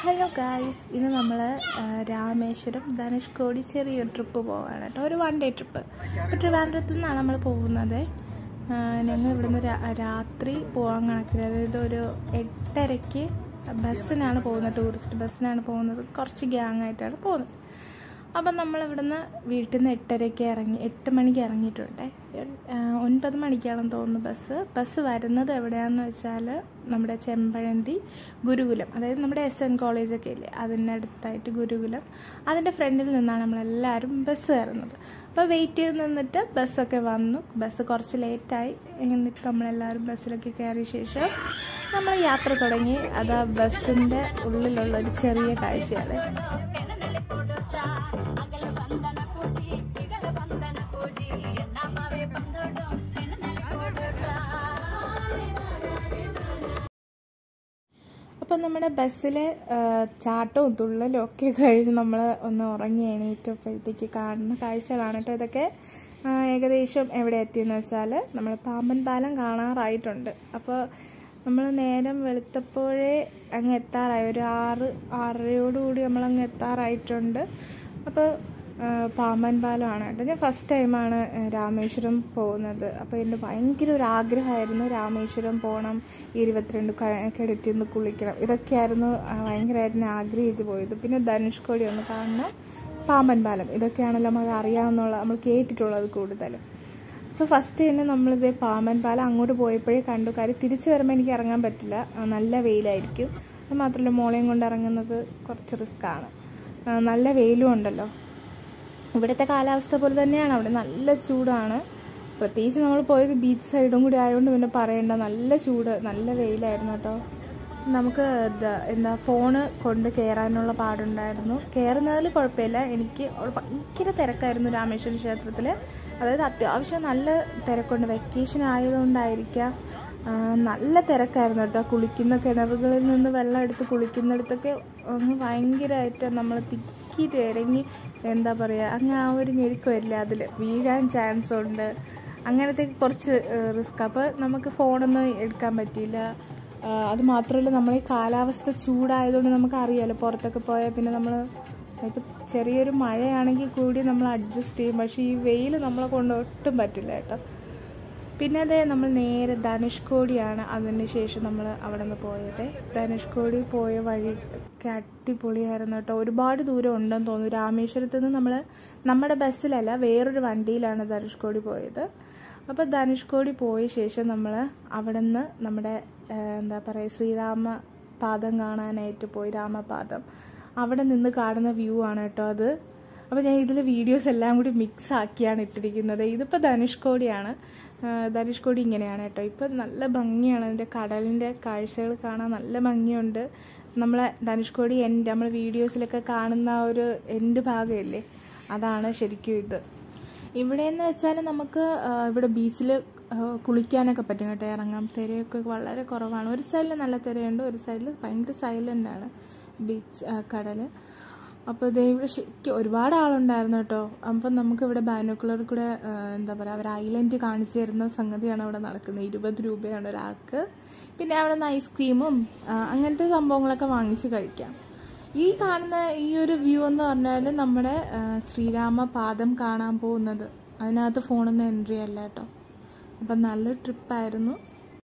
Hello guys, ഇന്ന് നമ്മൾ രാമേശ്വരം ധനുഷ്കോടി ചെറിയൊരു ട്രിപ്പ് പോവാണ് കേട്ടോ. ഒരു 1 ഡേ ട്രിപ്പ്. അപ്പോൾ ട്രിവാൻഡ്രത്തു നിന്നാണ് നമ്മൾ പോകുന്നത്. ഞങ്ങൾ ഇവിടുന്ന് രാത്രി പോകാൻ കണക്കിന്, അതായത് ഒരു 8:30-ക്ക് ബസ്സിനാണ് പോകുന്നത്, ടൂറിസ്റ്റ് ബസ്സിനാണ് പോകുന്നത്. കുറച്ച് ഗ്യാങ് ആയിട്ടാണ് പോകുന്നത്. അപ്പം നമ്മളിവിടുന്ന് വീട്ടിൽ നിന്ന് 8:30-ക്ക് 8 മണിക്ക് ഇറങ്ങിയിട്ടുണ്ട്. 9 മണിക്കാണെന്ന് തോന്നുന്നു ബസ് വരുന്നത് എവിടെയാണെന്ന് വെച്ചാൽ നമ്മുടെ ചെമ്പഴന്തി ഗുരുകുലം, അതായത് നമ്മുടെ SN കോളേജൊക്കെ ഇല്ലേ, അതിൻ്റെ അടുത്തായിട്ട് ഗുരുകുലം, അതിൻ്റെ ഫ്രണ്ടിൽ നിന്നാണ് നമ്മളെല്ലാവരും ബസ് കയറുന്നത്. അപ്പോൾ വെയിറ്റ് ചെയ്ത് നിന്നിട്ട് ബസ്സൊക്കെ വന്നു. ബസ് കുറച്ച് ലേറ്റായി. എന്നിട്ട് നമ്മളെല്ലാവരും ബസ്സിലൊക്കെ കയറിയ ശേഷം നമ്മൾ യാത്ര തുടങ്ങി. അത് ആ ബസ്സിൻ്റെ ഉള്ളിലുള്ളൊരു ചെറിയ കാഴ്ചയാണ്. അപ്പം നമ്മുടെ ബസ്സിലെ ചാട്ടവും തുള്ളലും ഒക്കെ കഴിഞ്ഞ് നമ്മൾ ഒന്ന് ഉറങ്ങി എണീറ്റപ്പോഴത്തേക്ക് കാണുന്ന കാഴ്ചകളാണ് കേട്ടോ ഇതൊക്കെ. ഏകദേശം എവിടെ എത്തിയെന്ന് വെച്ചാൽ നമ്മൾ പാമ്പൻ പാലം കാണാറായിട്ടുണ്ട്. അപ്പോൾ നമ്മൾ നേരം വെളുത്തപ്പോഴേ അങ്ങ് എത്താറായി, ഒരു 6-6:30 നമ്മളങ്ങ് എത്താറായിട്ടുണ്ട്. അപ്പോൾ പാമ്പൻ പാലമാണ് കേട്ടോ. ഞാൻ ഫസ്റ്റ് ടൈമാണ് രാമേശ്വരം പോകുന്നത്. അപ്പോൾ എൻ്റെ ഭയങ്കര ഒരു ആഗ്രഹമായിരുന്നു രാമേശ്വരം പോകണം, 22 കിണറ്റിൽ നിന്ന് കുളിക്കണം, ഇതൊക്കെയായിരുന്നു ഭയങ്കരമായിട്ട് ഞാൻ ആഗ്രഹിച്ച് പോയത്. പിന്നെ ധനുഷ്കോടി ഒന്ന് കാണണം, പാമ്പൻ പാലം, ഇതൊക്കെയാണല്ലോ നമുക്ക് അറിയാവുന്നുള്ള, നമ്മൾ കേട്ടിട്ടുള്ളത് കൂടുതലും. സോ ഫസ്റ്റ് തന്നെ നമ്മളിത് പാമ്പൻ പാലം അങ്ങോട്ട് പോയപ്പോഴേ കണ്ടു. കാര്യം തിരിച്ചു വരുമ്പോൾ എനിക്ക് ഇറങ്ങാൻ പറ്റില്ല, നല്ല വെയിലായിരിക്കും. അത് മാത്രമല്ല മോളെയും കൊണ്ട് ഇറങ്ങുന്നത് കുറച്ച് റിസ്ക്കാണ്, നല്ല വെയിലും ഉണ്ടല്ലോ. ഇവിടുത്തെ കാലാവസ്ഥ പോലെ തന്നെയാണ് അവിടെ, നല്ല ചൂടാണ്. പ്രത്യേകിച്ച് നമ്മൾ പോയത് ബീച്ച് സൈഡും കൂടി ആയതുകൊണ്ട് പിന്നെ പറയണ്ട, നല്ല ചൂട്, നല്ല വെയിലായിരുന്നു കേട്ടോ. നമുക്ക് ഫോണ് കൊണ്ട് കയറാനുള്ള പാടുണ്ടായിരുന്നു. കയറുന്നതിൽ കുഴപ്പമില്ല, എനിക്ക് ഭയങ്കര തിരക്കായിരുന്നു രാമേശ്വരം ക്ഷേത്രത്തിൽ. അതായത് അത്യാവശ്യം നല്ല തിരക്കുണ്ട്, വെക്കേഷൻ ആയതുകൊണ്ടായിരിക്കാം, നല്ല തിരക്കായിരുന്നു കേട്ടോ. കുളിക്കുന്ന കിണറുകളിൽ നിന്ന് വെള്ളം എടുത്ത് കുളിക്കുന്നിടത്തൊക്കെ അങ്ങ് ഭയങ്കരമായിട്ട് നമ്മൾ തിക്കിയിട്ട് ഇറങ്ങി, എന്താ പറയുക, അങ്ങ് ആ ഒരു ഞെരുക്കം വരില്ല, അതിൽ വീഴാൻ ചാൻസ് ഉണ്ട്. അങ്ങനത്തെ കുറച്ച് റിസ്ക്. അപ്പോൾ നമുക്ക് ഫോണൊന്നും എടുക്കാൻ പറ്റിയില്ല. അത് മാത്രമല്ല നമ്മൾ ഈ കാലാവസ്ഥ ചൂടായതുകൊണ്ട് നമുക്കറിയാമല്ലോ, പുറത്തൊക്കെ പോയാൽ പിന്നെ നമ്മൾ ഇപ്പോൾ ചെറിയൊരു മഴയാണെങ്കിൽ കൂടി നമ്മൾ അഡ്ജസ്റ്റ് ചെയ്യും. പക്ഷേ ഈ വെയിൽ നമ്മളെ കൊണ്ട് ഒട്ടും പറ്റില്ല കേട്ടോ. പിന്നെ അതേ നമ്മൾ നേരെ ധനുഷ്കോടിയാണ് അതിന് ശേഷം നമ്മൾ അവിടെ നിന്ന് പോയത്. ധനുഷ്കോടി പോയ വഴിയൊക്കെ അടിപൊളിയായിരുന്നു കേട്ടോ. ഒരുപാട് ദൂരം ഉണ്ടെന്ന് തോന്നുന്നു. രാമേശ്വരത്ത് നിന്ന് നമ്മുടെ ബസ്സിലല്ല, വേറൊരു വണ്ടിയിലാണ് ധനുഷ്കോടി പോയത്. അപ്പോൾ ധനുഷ്കോടി പോയ ശേഷം നമ്മൾ അവിടെ നിന്ന് നമ്മുടെ എന്താ പറയുക, ശ്രീരാമ പാദം കാണാനായിട്ട് പോയി. രാമപാദം അവിടെ നിന്ന് കാണുന്ന വ്യൂ ആണ് കേട്ടോ അത്. അപ്പോൾ ഞാൻ ഇതിൽ വീഡിയോസ് എല്ലാം കൂടി മിക്സ് ആക്കിയാണ് ഇട്ടിരിക്കുന്നത്. ഇതിപ്പോൾ ധനുഷ്കോടിയാണ്. ധനുഷ്കോടി ഇങ്ങനെയാണ് കേട്ടോ. ഇപ്പം നല്ല ഭംഗിയാണ്, അതിൻ്റെ കടലിൻ്റെ കാഴ്ചകൾ കാണാൻ നല്ല ഭംഗിയുണ്ട്. നമ്മളെ ധനുഷ്കോടി നമ്മൾ വീഡിയോസിലൊക്കെ കാണുന്ന ഒരു എൻഡ് ഭാഗമില്ലേ, അതാണ് ശരിക്കും ഇത്. ഇവിടെയെന്ന് വെച്ചാൽ നമുക്ക് ഇവിടെ ബീച്ചിൽ കുളിക്കാനൊക്കെ പറ്റും കേട്ടോ, ഇറങ്ങാം. തിരയൊക്കെ വളരെ കുറവാണ്. ഒരു സൈഡിൽ നല്ല തിരയുണ്ട്, ഒരു സൈഡിൽ ഭയങ്കര സൈലൻ്റാണ് ബീച്ച്, കടൽ. അപ്പോൾ ഇത് ഇവിടെ ശരിക്കും ഒരുപാട് ആളുണ്ടായിരുന്നു കേട്ടോ. അപ്പം നമുക്കിവിടെ ബൈനോക്കുലർ കൂടെ എന്താ പറയുക, അവർ ഐലൻഡ് കാണിച്ചു തരുന്ന സംഗതിയാണ് അവിടെ നടക്കുന്നത്. 20 രൂപയാണ് ഒരാൾക്ക്. പിന്നെ അവിടെ നിന്ന് ഐസ്ക്രീമും അങ്ങനത്തെ സംഭവങ്ങളൊക്കെ വാങ്ങിച്ച് കഴിക്കാം. ഈ കാണുന്ന ഈ ഒരു വ്യൂ എന്ന് പറഞ്ഞാൽ നമ്മുടെ ശ്രീരാമ പാദം കാണാൻ പോകുന്നത്. അതിനകത്ത് ഫോണൊന്നും എൻട്രി അല്ല കേട്ടോ. അപ്പം നല്ലൊരു ട്രിപ്പായിരുന്നു.